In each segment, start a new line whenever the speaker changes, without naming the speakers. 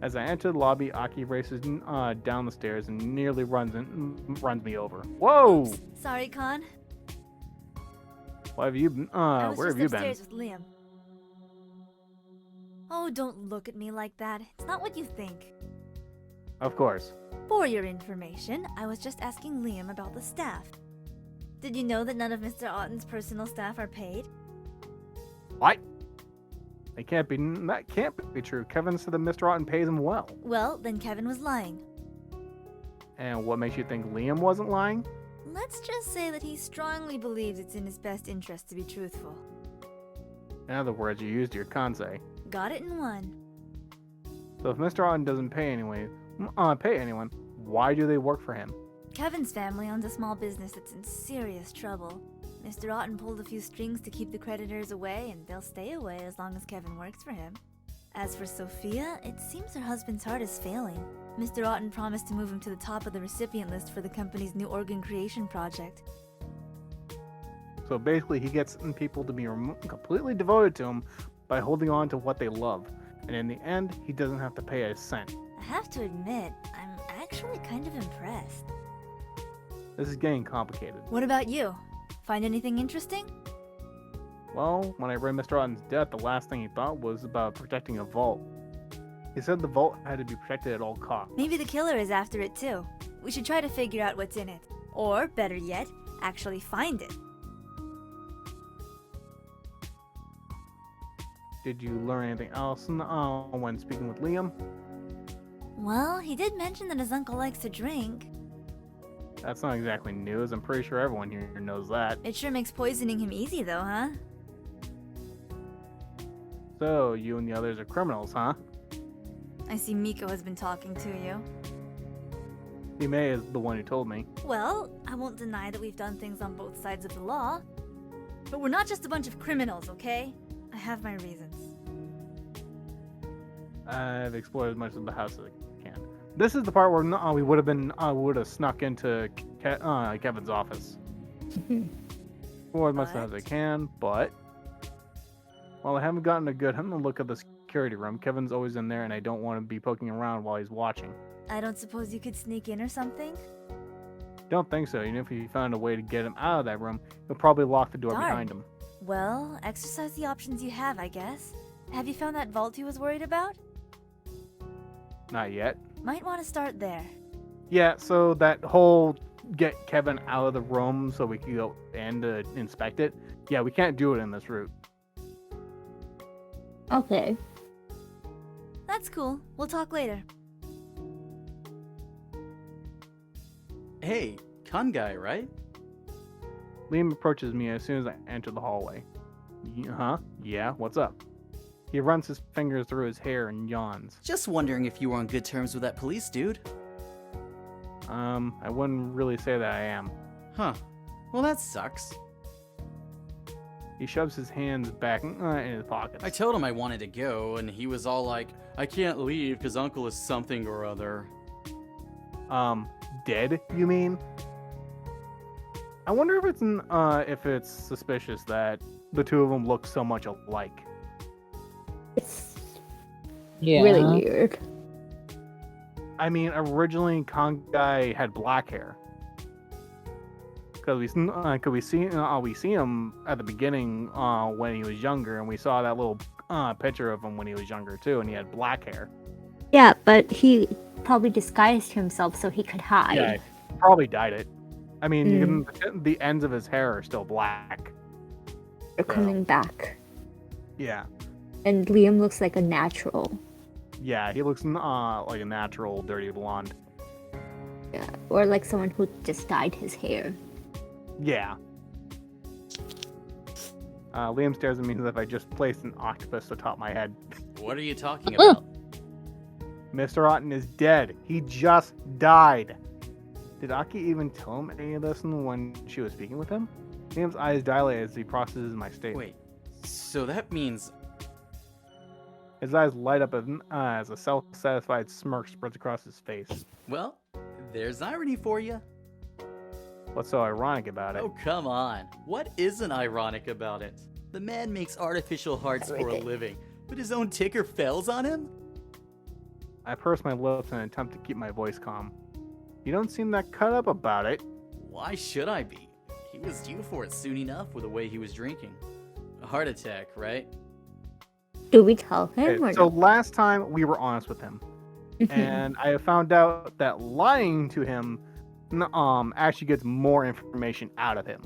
As I enter the lobby, Aki races down the stairs and nearly runs me over. Whoa!
Oops. Sorry, Con.
Where have you been?
I was
Where
just
have you been?
upstairs with Liam. Oh, don't look at me like that. It's not what you think.
Of course.
For your information, I was just asking Liam about the staff. Did you know that none of Mr. Otten's personal staff are paid?
What? That can't be true. Kevin said that Mr. Otten pays him well.
Well, then Kevin was lying.
And what makes you think Liam wasn't lying?
Let's just say that he strongly believes it's in his best interest to be truthful.
In other words, you used your Kansei.
Got it in one.
So if Mr. Otten doesn't pay anyone, why do they work for him?
Kevin's family owns a small business that's in serious trouble. Mr. Otten pulled a few strings to keep the creditors away, and they'll stay away as long as Kevin works for him. As for Sophia, it seems her husband's heart is failing. Mr. Otten promised to move him to the top of the recipient list for the company's new organ creation project.
So basically, he gets people to be completely devoted to him by holding on to what they love. And in the end, he doesn't have to pay a cent.
I have to admit, I'm actually kind of impressed.
This is getting complicated.
What about you? Find anything interesting?
Well, when I read Mr. Otten's death, the last thing he thought was about protecting a vault. He said the vault had to be protected at all costs.
Maybe the killer is after it too. We should try to figure out what's in it. Or, better yet, actually find it.
Did you learn anything else when speaking with Liam?
Well, he did mention that his uncle likes to drink.
That's not exactly news. I'm pretty sure everyone here knows that.
It sure makes poisoning him easy though, huh?
So, you and the others are criminals, huh?
I see Miko has been talking to you.
Hime is the one who told me.
Well, I won't deny that we've done things on both sides of the law. But we're not just a bunch of criminals, okay? I have my reasons.
I've explored as much of the house as I can. This is the part where we would have snuck into Kevin's office. Or as much as I can, but while I haven't gotten a good look at the security room, Kevin's always in there and I don't want to be poking around while he's watching.
I don't suppose you could sneak in or something?
Don't think so. Even if he found a way to get him out of that room, he'll probably lock the door
Darn.
behind him.
Well, exercise the options you have, I guess. Have you found that vault he was worried about?
Not yet.
Might want to start there.
Yeah, so that whole get Kevin out of the room so we can go in to inspect it. Yeah, we can't do it in this route.
Okay.
That's cool. We'll talk later.
Hey, con guy, right?
Liam approaches me as soon as I enter the hallway. Huh? Yeah, what's up? He runs his fingers through his hair and yawns.
Just wondering if you were on good terms with that police dude.
I wouldn't really say that I am.
Huh. Well, that sucks.
He shoves his hands back in his pockets.
I told him I wanted to go, and he was all like, I can't leave because Uncle is something or other.
Dead, you mean? I wonder if it's suspicious that the two of them look so much alike.
It's really weird.
I mean, originally Kansei had black hair. Because we see him at the beginning when he was younger, and we saw that little picture of him when he was younger too, and he had black hair.
Yeah, but he probably disguised himself so he could hide.
Yeah, he probably dyed it. I mean, the ends of his hair are still black.
They're coming back.
Yeah.
And Liam looks like a natural.
Yeah, he looks like a natural dirty blonde.
Yeah, or like someone who just dyed his hair.
Yeah. Liam stares at me as if I just placed an octopus atop my head.
What are you talking about?
Mr. Otten is dead. He just died. Did Aki even tell him any of this when she was speaking with him? Liam's eyes dilate as he processes my statement.
Wait, so that means...
His eyes light up as a self-satisfied smirk spreads across his face.
Well, there's irony for you.
What's so ironic about it?
Oh, come on. What isn't ironic about it? The man makes artificial hearts for a living, but his own ticker fails on him?
I purse my lips in an attempt to keep my voice calm. You don't seem that cut up about it.
Why should I be? He was due for it soon enough with the way he was drinking. A heart attack, right?
Do we tell him
Okay,
or
so
no?
last time we were honest with him, and I have found out that lying to him actually gets more information out of him.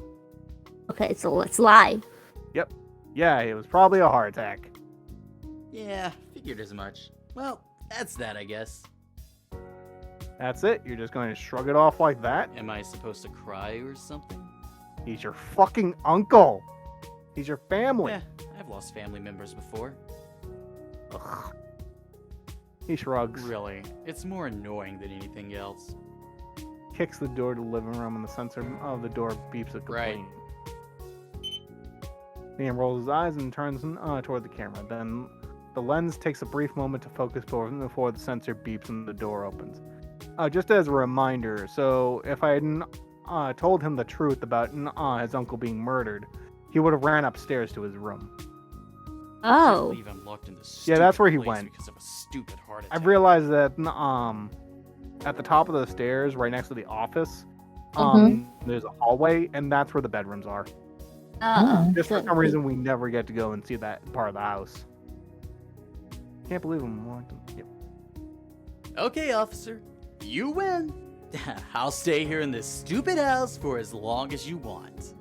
Okay, so let's lie.
Yeah, it was probably a heart attack.
Yeah, figured as much. Well, that's that, I guess.
That's it? You're just going to shrug it off like that?
Am I supposed to cry or something?
He's your fucking uncle. He's your family.
Yeah, I've lost family members before.
Ugh. He shrugs,
Really, it's more annoying than anything else.
kicks the door to the living room, and the sensor of the door beeps a
Right.
complaint. Liam rolls his eyes and turns toward the camera. Then the lens takes a brief moment to focus before the sensor beeps and the door opens. Just as a reminder, so if I hadn't told him the truth about his uncle being murdered, he would have ran upstairs to his room.
I can't
Oh.
believe I'm locked in this
Yeah, that's where he
stupid place
went.
because of a stupid heart
I
attack.
realized that at the top of the stairs, right next to the office, there's a hallway, and that's where the bedrooms are. Just for
So-
some reason, we never get to go and see that part of the house. Can't believe I'm locked in. Yep.
Okay, officer, you win. I'll stay here in this stupid house for as long as you want.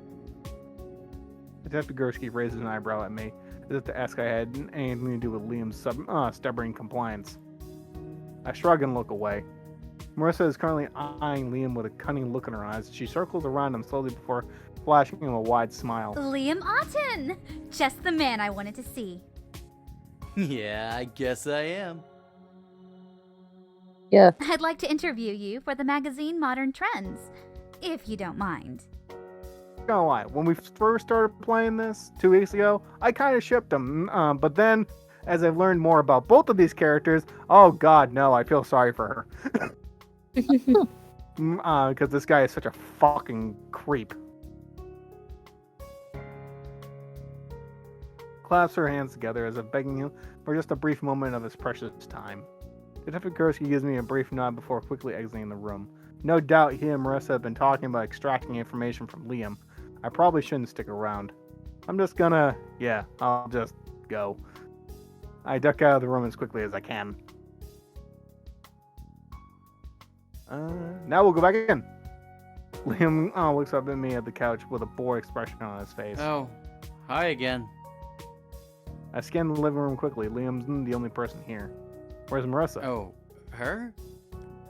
Detective Gursky raises an eyebrow at me, as if to ask I had anything to do with Liam's stubborn compliance. I shrug and look away. Marissa is currently eyeing Liam with a cunning look in her eyes. She circles around him slowly before flashing him a wide smile.
Liam Otten! Just the man I wanted to see.
Yeah, I guess I am.
Yeah.
I'd like to interview you for the magazine Modern Trends, if you don't mind.
Not gonna lie, when we first started playing this 2 weeks ago, I kind of shipped him. But then, as I've learned more about both of these characters, oh god, no, I feel sorry for her. Because this guy is such a fucking creep. Clasps her hands together as if begging him for just a brief moment of his precious time. Detective Gursky gives me a brief nod before quickly exiting the room. No doubt he and Marissa have been talking about extracting information from Liam. I probably shouldn't stick around. I'm just gonna... yeah, I'll just go. I duck out of the room as quickly as I can. Now we'll go back in. Liam looks up at me at the couch with a bored expression on his face.
Oh, hi again.
I scan the living room quickly. Liam's the only person here. Where's Marissa?
Oh, her?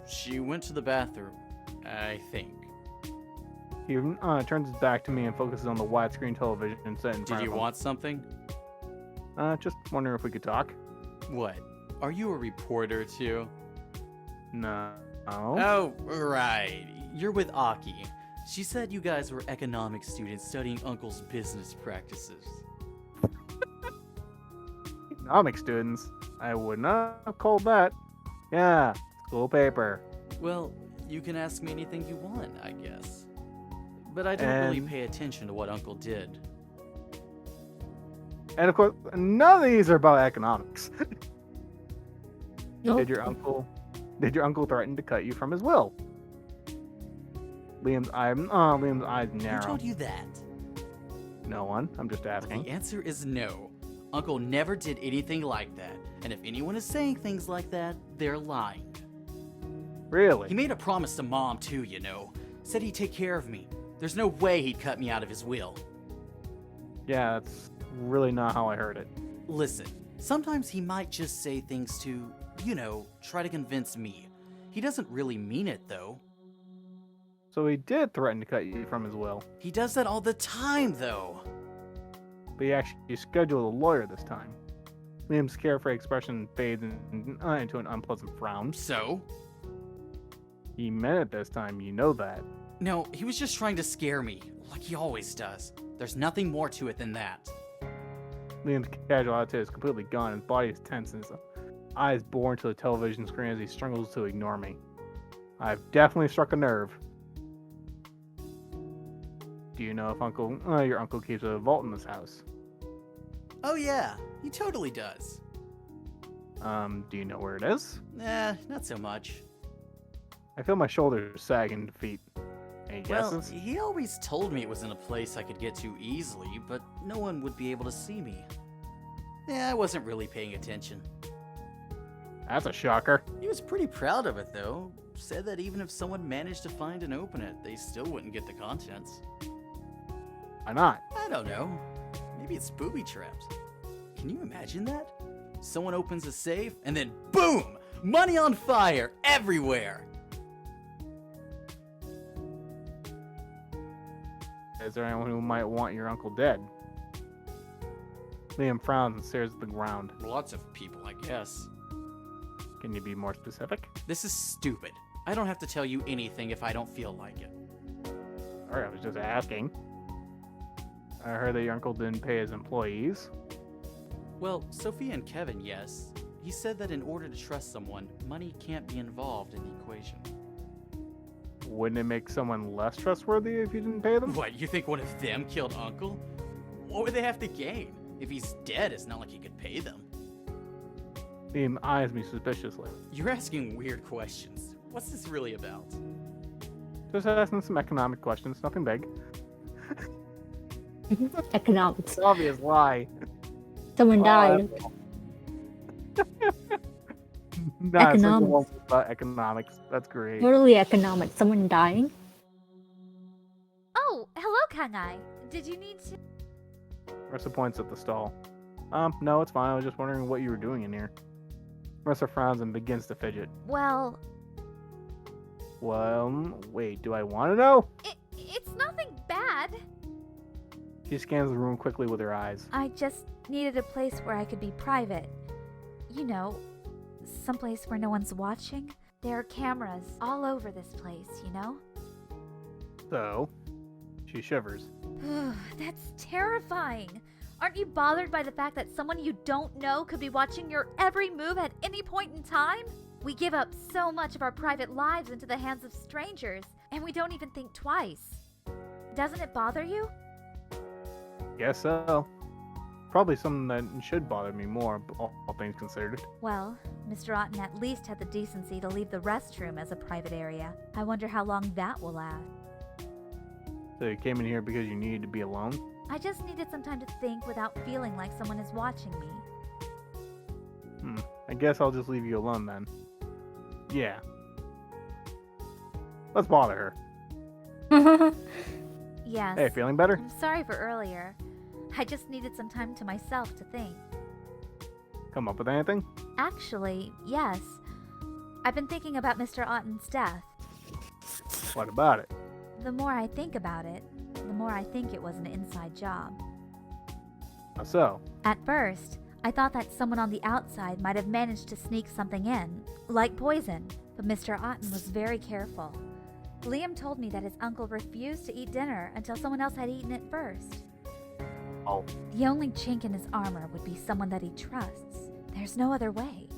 She went to the bathroom, I think.
He turns his back to me and focuses on the widescreen television set in front
Did
of
you
him.
want something?
Just wondering if we could talk.
What? Are you a reporter too?
No.
Oh, right. You're with Aki. She said you guys were economics students studying Uncle's business practices.
Economic students? I would not have called that. Yeah, school paper.
Well, you can ask me anything you want, I guess. But I don't really
And-
pay attention to what Uncle did.
And of course, none of these are about economics.
Nope.
Did your uncle threaten to cut you from his will? Liam's eyes
Who
narrow.
told you that?
No one. I'm just
The
asking.
answer is no. Uncle never did anything like that. And if anyone is saying things like that, they're lying.
Really?
He made a promise to Mom, too, you know. Said he'd take care of me. There's no way he'd cut me out of his will.
Yeah, that's really not how I heard it.
Listen, sometimes he might just say things to, you know, try to convince me. He doesn't really mean it, though.
So he did threaten to cut you from his will,
He does that all the time, though.
but he actually scheduled a lawyer this time. Liam's carefree expression fades into an unpleasant frown.
So?
He meant it this time, you know that.
No, he was just trying to scare me, like he always does. There's nothing more to it than that.
Liam's casual attitude is completely gone. His body is tense and his eyes bore into the television screen as he struggles to ignore me. I've definitely struck a nerve. Do you know if your uncle keeps a vault in this house?
Oh yeah, he totally does.
Do you know where it is?
Not so much.
I feel my shoulders sag in defeat. Any
Well,
guesses?
he always told me it was in a place I could get to easily, but no one would be able to see me. I wasn't really paying attention.
That's a shocker.
He was pretty proud of it, though. Said that even if someone managed to find and open it, they still wouldn't get the contents.
Why not?
I don't know. Maybe it's booby trapped. Can you imagine that? Someone opens a safe, and then boom! Money on fire everywhere!
Is there anyone who might want your uncle dead? Liam frowns and stares at the ground.
Lots of people, I guess.
Can you be more specific?
This is stupid. I don't have to tell you anything if I don't feel like it.
Sorry, I was just asking. I heard that your uncle didn't pay his employees.
Well, Sophia and Kevin, yes. He said that in order to trust someone, money can't be involved in the equation.
Wouldn't it make someone less trustworthy if you didn't pay them?
What, you think one of them killed Uncle? What would they have to gain? If he's dead, it's not like he could pay them.
Liam eyes me suspiciously.
You're asking weird questions. What's this really about?
Just asking some economic questions, nothing big.
Economics.
Obvious lie.
Someone died.
Economics. About economics. That's great.
Totally economic. Someone dying?
Oh, hello, Kansei. Did you need to?
Marissa points at the stall. No, it's fine. I was just wondering what you were doing in here. Marissa frowns and begins to fidget.
Well,
Wait, do I want to know?
it's nothing bad.
She scans the room quickly with her eyes.
I just needed a place where I could be private. You know, someplace where no one's watching. There are cameras all over this place, you know?
So, she shivers.
That's terrifying. Aren't you bothered by the fact that someone you don't know could be watching your every move at any point in time? We give up so much of our private lives into the hands of strangers, and we don't even think twice. Doesn't it bother you?
Guess so. Probably something that should bother me more, all things considered.
Well, Mr. Otten at least had the decency to leave the restroom as a private area. I wonder how long that will last.
So you came in here because you needed to be alone?
I just needed some time to think without feeling like someone is watching me.
I guess I'll just leave you alone then. Yeah. Let's bother her.
Yes.
Hey, feeling better?
I'm sorry for earlier. I just needed some time to myself to think.
Come up with anything?
Actually, yes. I've been thinking about Mr. Otten's death.
What about it?
The more I think about it, the more I think it was an inside job.
How so?
At first, I thought that someone on the outside might have managed to sneak something in, like poison, but Mr. Otten was very careful. Liam told me that his uncle refused to eat dinner until someone else had eaten it first.
Oh.
The only chink in his armor would be someone that he trusts. There's no other way.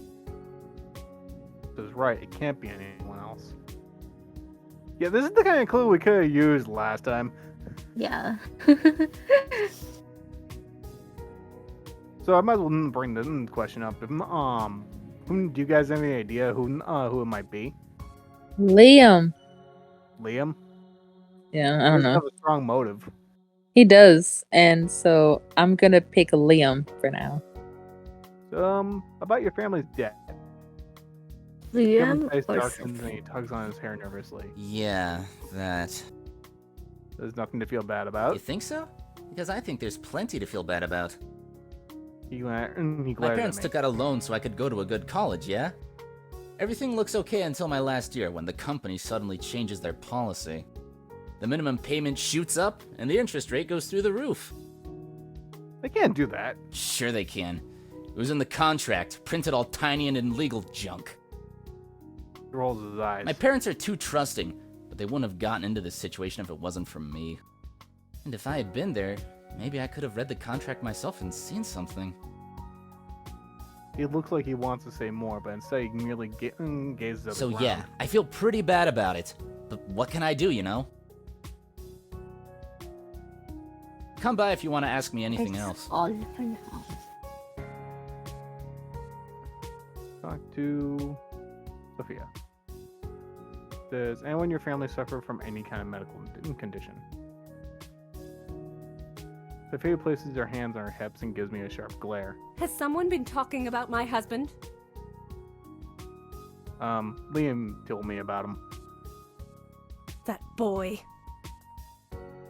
This is right. It can't be anyone else. Yeah, this is the kind of clue we could have used last time.
Yeah.
So I might as well bring the question up. Do you guys have any idea who it might be?
Liam.
Liam?
Yeah, I don't
He
know.
has a strong motive.
He does, and so I'm gonna pick Liam for now.
About your family's death.
Liam
Kevin's face
or
darkens and he tugs on his hair nervously.
Yeah, that.
There's nothing to feel bad about.
You think so? Because I think there's plenty to feel bad about.
He
My
glares
parents
at me.
took out a loan so I could go to a good college, yeah? Everything looks okay until my last year when the company suddenly changes their policy. The minimum payment shoots up and the interest rate goes through the roof.
They can't do that.
Sure they can. It was in the contract, printed all tiny and in legal junk.
He rolls his eyes.
My parents are too trusting, but they wouldn't have gotten into this situation if it wasn't for me. And if I had been there, maybe I could have read the contract myself and seen something.
He looks like he wants to say more, but instead he merely gazes at the
So
ground.
yeah, I feel pretty bad about it. But what can I do, you know? Come by if you want to ask me anything
It's
else.
all for now.
talk to Sophia. Does anyone in your family suffer from any kind of medical condition? Sophia places her hands on her hips and gives me a sharp glare.
Has someone been talking about my husband?
Liam told me about him.
That boy.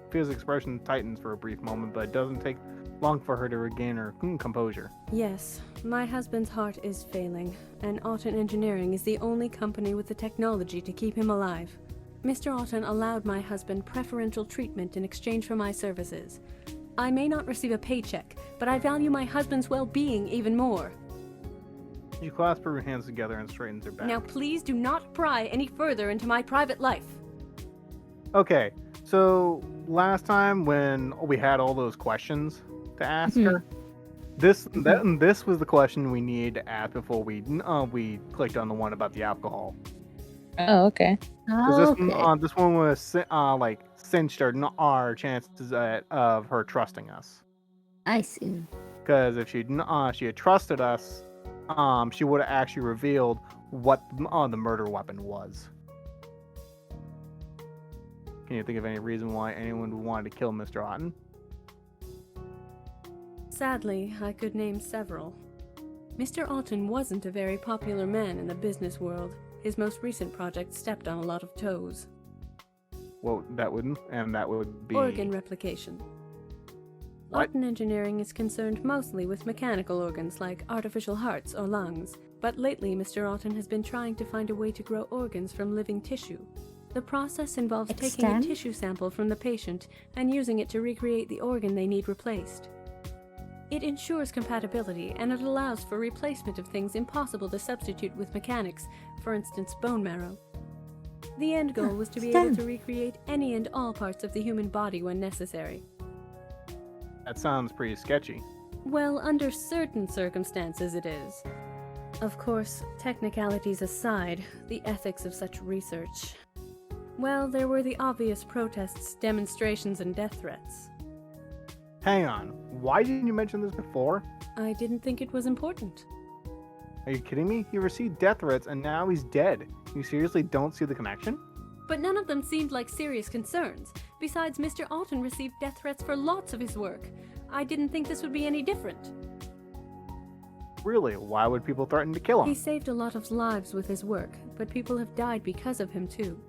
Sophia's expression tightens for a brief moment, but it doesn't take long for her to regain her composure.
Yes, my husband's heart is failing, and Auten Engineering is the only company with the technology to keep him alive. Mr. Auten allowed my husband preferential treatment in exchange for my services. I may not receive a paycheck, but I value my husband's well-being even more.
She clasps her hands together and straightens her back.
Now please do not pry any further into my private life.
Okay, so last time when we had all those questions to ask her, this was the question we needed to ask before we clicked on the one about the alcohol.
Oh, okay.
'Cause
Okay.
this one was like cinched our chances of her trusting us.
I see.
Because if she had trusted us, she would have actually revealed what the murder weapon was. Can you think of any reason why anyone would want to kill Mr. Auten?
Sadly, I could name several. Mr. Auten wasn't a very popular man in the business world. His most recent project stepped on a lot of toes.
Well, that would be
Organ replication.
What?
Auten Engineering is concerned mostly with mechanical organs like artificial hearts or lungs, but lately Mr. Auten has been trying to find a way to grow organs from living tissue. The process involves taking a
Extend?
tissue sample from the patient and using it to recreate the organ they need replaced. It ensures compatibility, and it allows for replacement of things impossible to substitute with mechanics, for instance bone marrow. The end goal was to be able to recreate any and all parts of the human body when necessary.
That sounds pretty sketchy.
Well, under certain circumstances it is. Of course, technicalities aside, the ethics of such research. Well, there were the obvious protests, demonstrations, and death threats.
Hang on, why didn't you mention this before?
I didn't think it was important.
Are you kidding me? He received death threats and now he's dead. You seriously don't see the connection?
But none of them seemed like serious concerns. Besides, Mr. Auten received death threats for lots of his work. I didn't think this would be any different.
Really, why would people threaten to kill
He
him?
saved a lot of lives with his work, but people have died because of him too.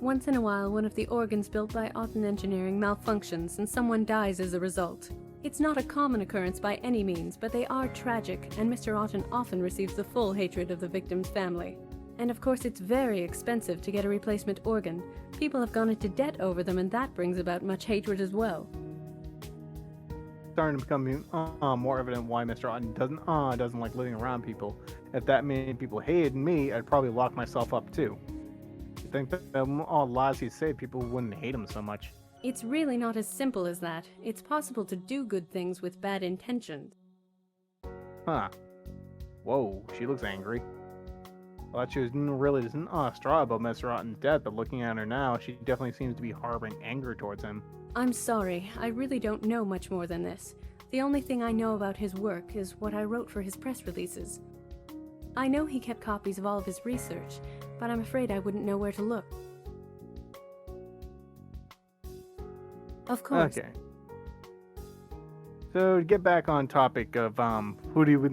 Once in a while, one of the organs built by Auten Engineering malfunctions and someone dies as a result. It's not a common occurrence by any means, but they are tragic, and Mr. Auten often receives the full hatred of the victim's family. And of course, it's very expensive to get a replacement organ. People have gone into debt over them, and that brings about much hatred as well.
Starting to become more evident why Mr. Auten doesn't like living around people. If that many people hated me, I'd probably lock myself up too. You think that all the lies he'd say, people wouldn't hate him so much?
It's really not as simple as that. It's possible to do good things with bad intentions.
Huh. Whoa, she looks angry. I thought she was really distraught about Mr. Auten's death, but looking at her now, she definitely seems to be harboring anger towards him.
I'm sorry, I really don't know much more than this. The only thing I know about his work is what I wrote for his press releases. I know he kept copies of all of his research, but I'm afraid I wouldn't know where to look. Of course.
Okay. So to get back on topic of who do you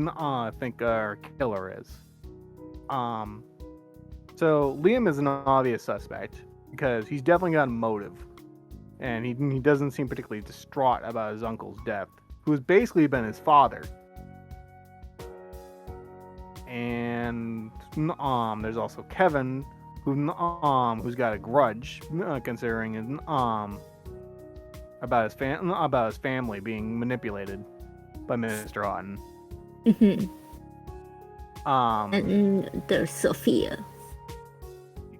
think our killer is? So Liam is an obvious suspect because he's definitely got a motive, and he doesn't seem particularly distraught about his uncle's death, who's basically been his father. And there's also Kevin, who's got a grudge, considering his about his family being manipulated by Mr. Auten.
And there's Sophia.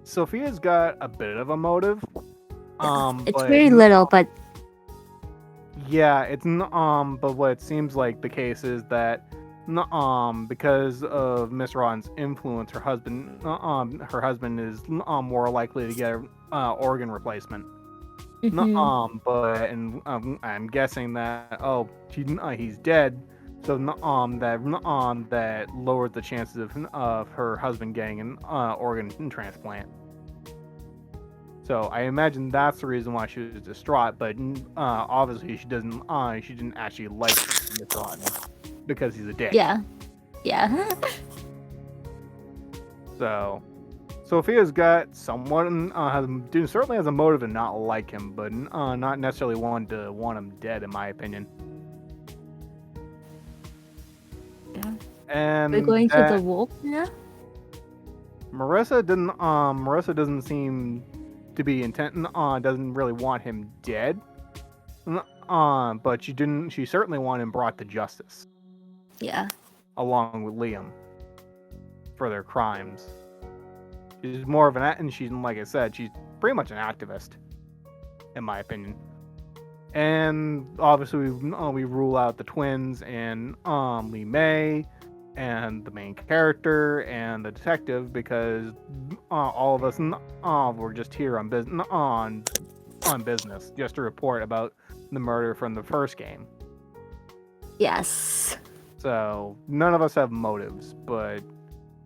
Sophia's got a bit of a motive.
It's
but
very little, but
yeah, it's but what it seems like the case is that because of Mr. Auten's influence, her husband is more likely to get a organ replacement. But I'm guessing that he's dead. So that lowered the chances of her husband getting an organ transplant. So I imagine that's the reason why she was distraught. But obviously she didn't actually like Mr. Otten because he's a dick.
Yeah. Yeah.
So Sophia's got someone certainly has a motive to not like him, but not necessarily want him dead, in my opinion.
Yeah.
And
We're going to the wolf now?
Marissa doesn't seem to be doesn't really want him dead. But she certainly wanted him brought to justice
Yeah.
along with Liam for their crimes. She's more of and she's, like I said, she's pretty much an activist, in my opinion. And obviously we rule out the twins and Lee May and the main character and the detective because all of us were just here on business just to report about the murder from the first game.
Yes.
So none of us have motives, but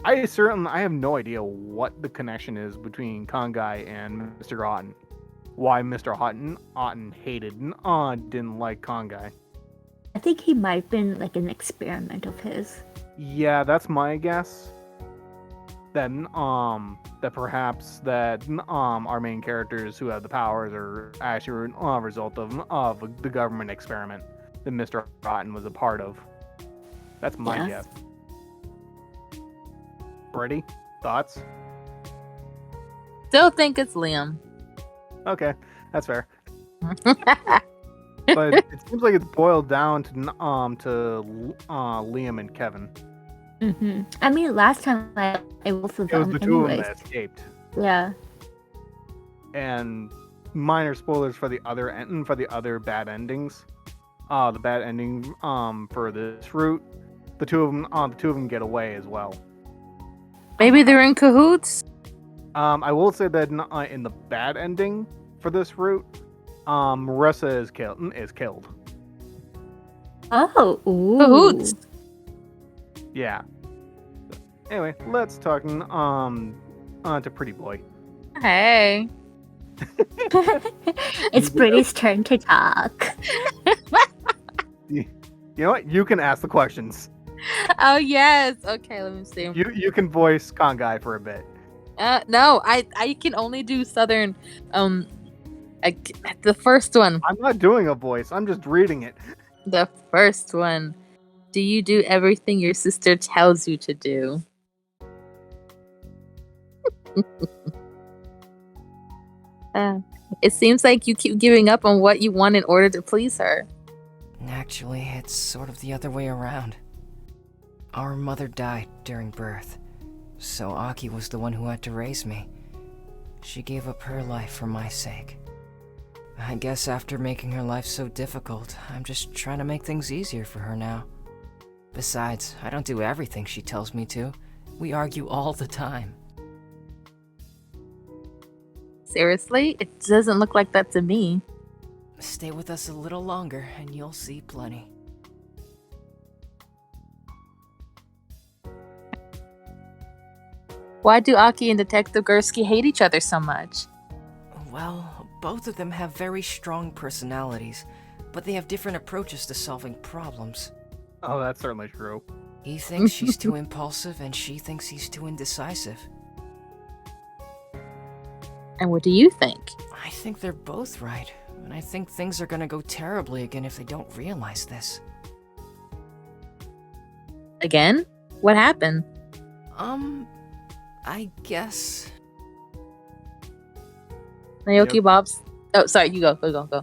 I have no idea what the connection is between Kansei and Mr. Otten. Why Mr. Otten hated didn't like Kansei.
I think he might have been like an experiment of his.
Yeah, that's my guess. That perhaps our main characters who have the powers are actually a result of the government experiment that Mr. Otten was a part of. That's my guess. Brady, thoughts?
Still think it's Liam.
Okay, that's fair. But it seems like it's boiled down to Liam and Kevin.
Mm-hmm. I mean, last time it was both of them.
It was the two of them
anyways.
that escaped.
Yeah.
And minor spoilers for the other bad endings. The bad ending for this route, the two of them get away as well.
Maybe they're in cahoots.
I will say that in the bad ending for this route, Marissa is killed.
Oh, ooh.
Cahoots.
Yeah. Anyway, let's talk to Pretty Boy.
Hey.
It's Pretty's turn to talk.
You know what? You can ask the questions.
Oh yes. Okay, let me see.
You can voice Kansei for a bit.
No, I can only do Southern. The first one.
I'm not doing a voice. I'm just reading it.
The first one. Do you do everything your sister tells you to do? It seems like you keep giving up on what you want in order to please her.
Actually, it's sort of the other way around. Our mother died during birth, so Aki was the one who had to raise me. She gave up her life for my sake. I guess after making her life so difficult, I'm just trying to make things easier for her now. Besides, I don't do everything she tells me to. We argue all the time.
Seriously? It doesn't look like that to me.
Stay with us a little longer, and you'll see plenty.
Why do Aki and Detective Gursky hate each other so much?
Well, both of them have very strong personalities, but they have different approaches to solving problems.
Oh, that's certainly true.
He thinks she's too impulsive, and she thinks he's too indecisive.
And what do you think?
I think they're both right, and I think things are gonna go terribly again if they don't realize this.
Again? What happened?
I guess...
Naoki
Yep.
Bob's... Oh, sorry, you go. Go.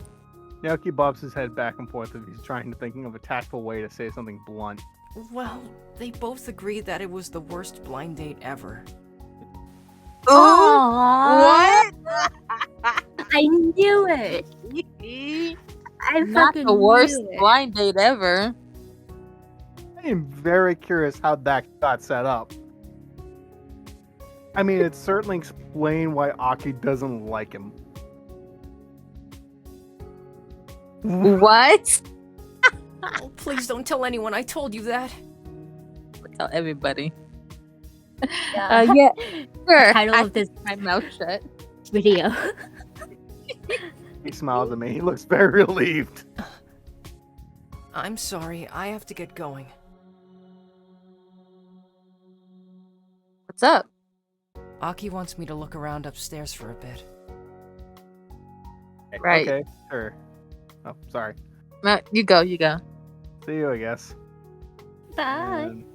Naoki bobs his head back and forth as he's trying to thinking of a tactful way to say something blunt.
Well, they both agreed that it was the worst blind date ever.
Aww. I knew it. I
Not
fucking
the worst
knew it.
blind date ever.
I am very curious how that got set up. I mean, it certainly explained why Aki doesn't like him.
What?
Oh, please don't tell anyone I told you that.
Tell everybody.
Yeah.
Yeah, sure.
Title
I
of this
keep my mouth shut.
video.
He smiles at me. He looks very relieved.
I'm sorry, I have to get going.
What's up?
Aki wants me to look around upstairs for a bit.
Right.
Okay, sure. Oh, sorry.
No, you go. You go.
See you, I guess.
Bye.
And-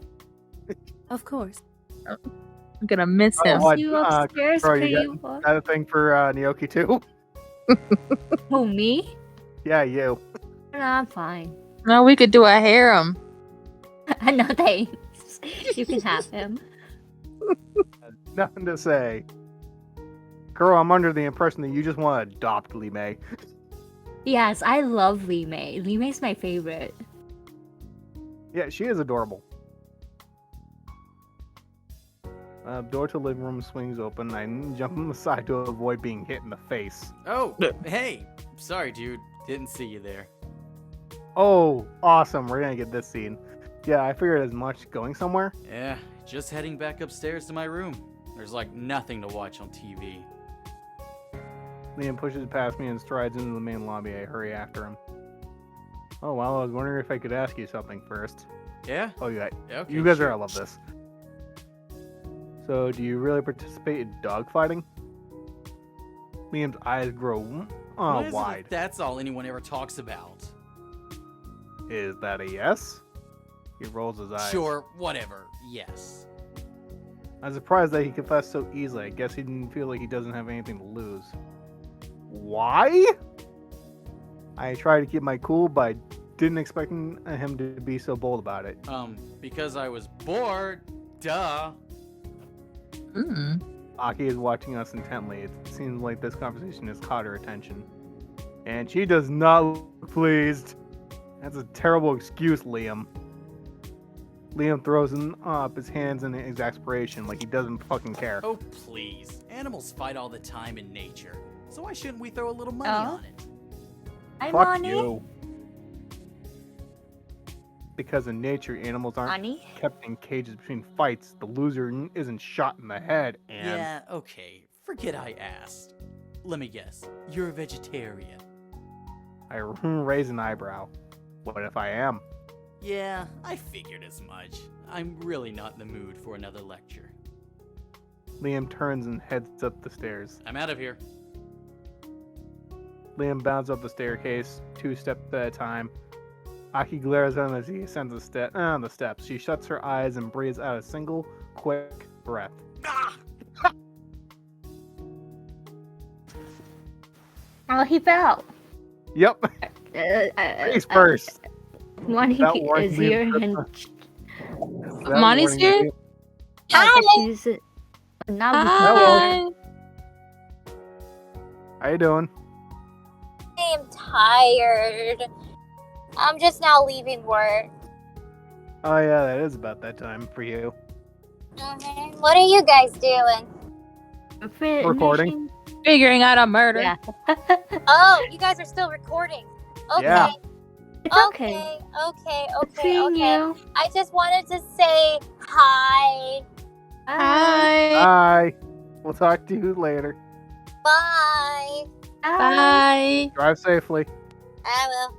Of course.
I'm gonna miss him.
what,
You upstairs,
Crow, you
pretty
got a thing for Naoki too?
Who, me?
Yeah, you.
No, I'm fine.
No, we could do a harem.
No thanks. You can have him.
Nothing to say. Girl, I'm under the impression that you just want to adopt Lee Mei.
Yes, I love Lee Mei. Lee Mei's my favorite.
Yeah, she is adorable. Door to the living room swings open. I jump on the side to avoid being hit in the face.
Oh, hey. Sorry, dude. Didn't see you there.
Oh, awesome. We're gonna get this scene. Yeah, I figured as much. Going somewhere?
Yeah, just heading back upstairs to my room. There's like nothing to watch on TV.
Liam pushes past me and strides into the main lobby. I hurry after him. Oh, well, I was wondering if I could ask you something first.
Yeah?
Oh, yeah.
Okay.
You guys
sure.
are gonna love this. So, do you really participate in dogfighting? Liam's eyes grow
What is it if
wide.
that's all anyone ever talks about?
Is that a yes? He rolls his eyes.
Sure, whatever. Yes.
I'm surprised that he confessed so easily. I guess he didn't feel like he doesn't have anything to lose. Why? I tried to keep my cool, but I didn't expect him to be so bold about it.
Because I was bored. Duh.
Mm.
Aki is watching us intently. It seems like this conversation has caught her attention. And she does not look pleased. That's a terrible excuse, Liam. Liam throws up his hands in exasperation like he doesn't fucking care.
Oh, please. Animals fight all the time in nature. So why shouldn't we throw a little money
Oh.
on it?
Hi,
Fuck
Monty.
you. Because in nature, animals aren't
Monty?
kept in cages between fights. The loser isn't shot in the head, and
Yeah, okay. Forget I asked. Let me guess. You're a vegetarian.
I raise an eyebrow. What if I am?
Yeah, I figured as much. I'm really not in the mood for another lecture.
Liam turns and heads up the stairs.
I'm out of here.
Liam bounds up the staircase, 2 steps at a time. Aki glares at him as he ascends the steps. She shuts her eyes and breathes out a single, quick breath.
Ah!
Oh, he fell.
Yep, face first.
Monty
That warned
is
me
here
of-
and
That
Monty's
warning
here?
me-
she's now
Hi.
How you doing?
I am tired. I'm just now leaving work.
Oh yeah, that is about that time for you.
What are you guys doing?
Recording.
Figuring out a murder.
Yeah.
Oh, you guys are still recording. Okay.
Yeah.
It's okay.
Okay.
Seeing you.
I just wanted to say hi.
Hi.
Bye. We'll talk to you later.
Bye.
Bye.
Drive safely.
I will.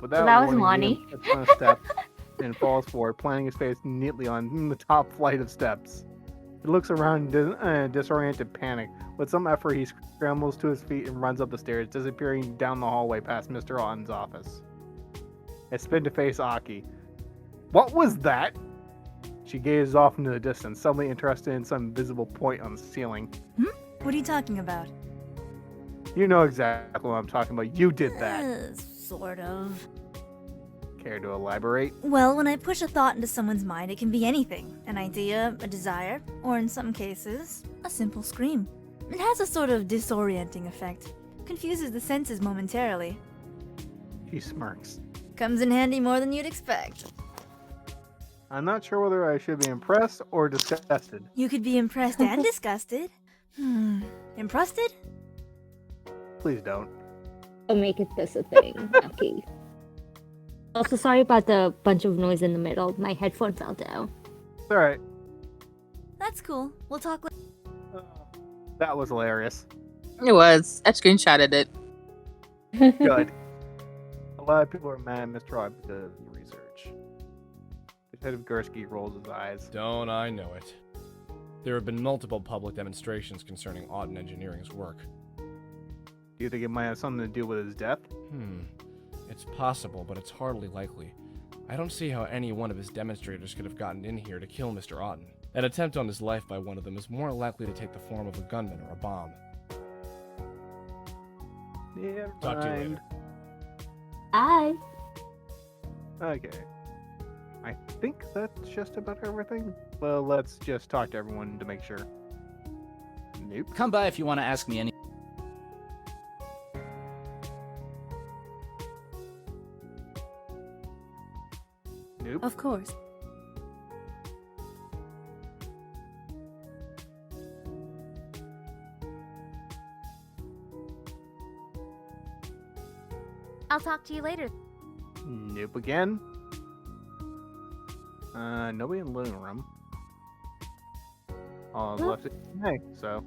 Without
That was
warning,
Lonnie.
Liam slips on a step and falls forward, planting his face neatly on the top flight of steps. He looks around in disoriented panic. With some effort, he scrambles to his feet and runs up the stairs, disappearing down the hallway past Mr. Otten's office. I spin to face Aki. What was that? She gazes off into the distance, suddenly interested in some visible point on the ceiling.
What are you talking about?
You know exactly what I'm talking about. You did that.
Sort of.
Care to elaborate?
Well, when I push a thought into someone's mind, it can be anything. An idea, a desire, or in some cases, a simple scream. It has a sort of disorienting effect. Confuses the senses momentarily.
She smirks.
Comes in handy more than you'd expect.
I'm not sure whether I should be impressed or disgusted.
You could be impressed and disgusted. Impressed?
Please don't.
I'll make it this a thing. Okay. Also, sorry about the bunch of noise in the middle. My headphone fell down.
It's alright.
That's cool. We'll talk later.
That was hilarious.
It was. I screenshotted it.
Good. A lot of people are mad at Mr. Odd because of the research. Detective Gursky rolls his eyes.
Don't I know it. There have been multiple public demonstrations concerning Auden Engineering's work.
Do you think it might have something to do with his death?
It's possible, but it's hardly likely. I don't see how any one of his demonstrators could have gotten in here to kill Mr. Auden. An attempt on his life by one of them is more likely to take the form of a gunman or a bomb.
Yeah,
Talk to you later.
Bye.
Okay. I think that's just about everything. Well, let's just talk to everyone to make sure. Nope.
Come by if you want to ask me any.
Nope.
Of course.
I'll talk to you later.
Nope again. Nobody in the living room. All left is Hey, so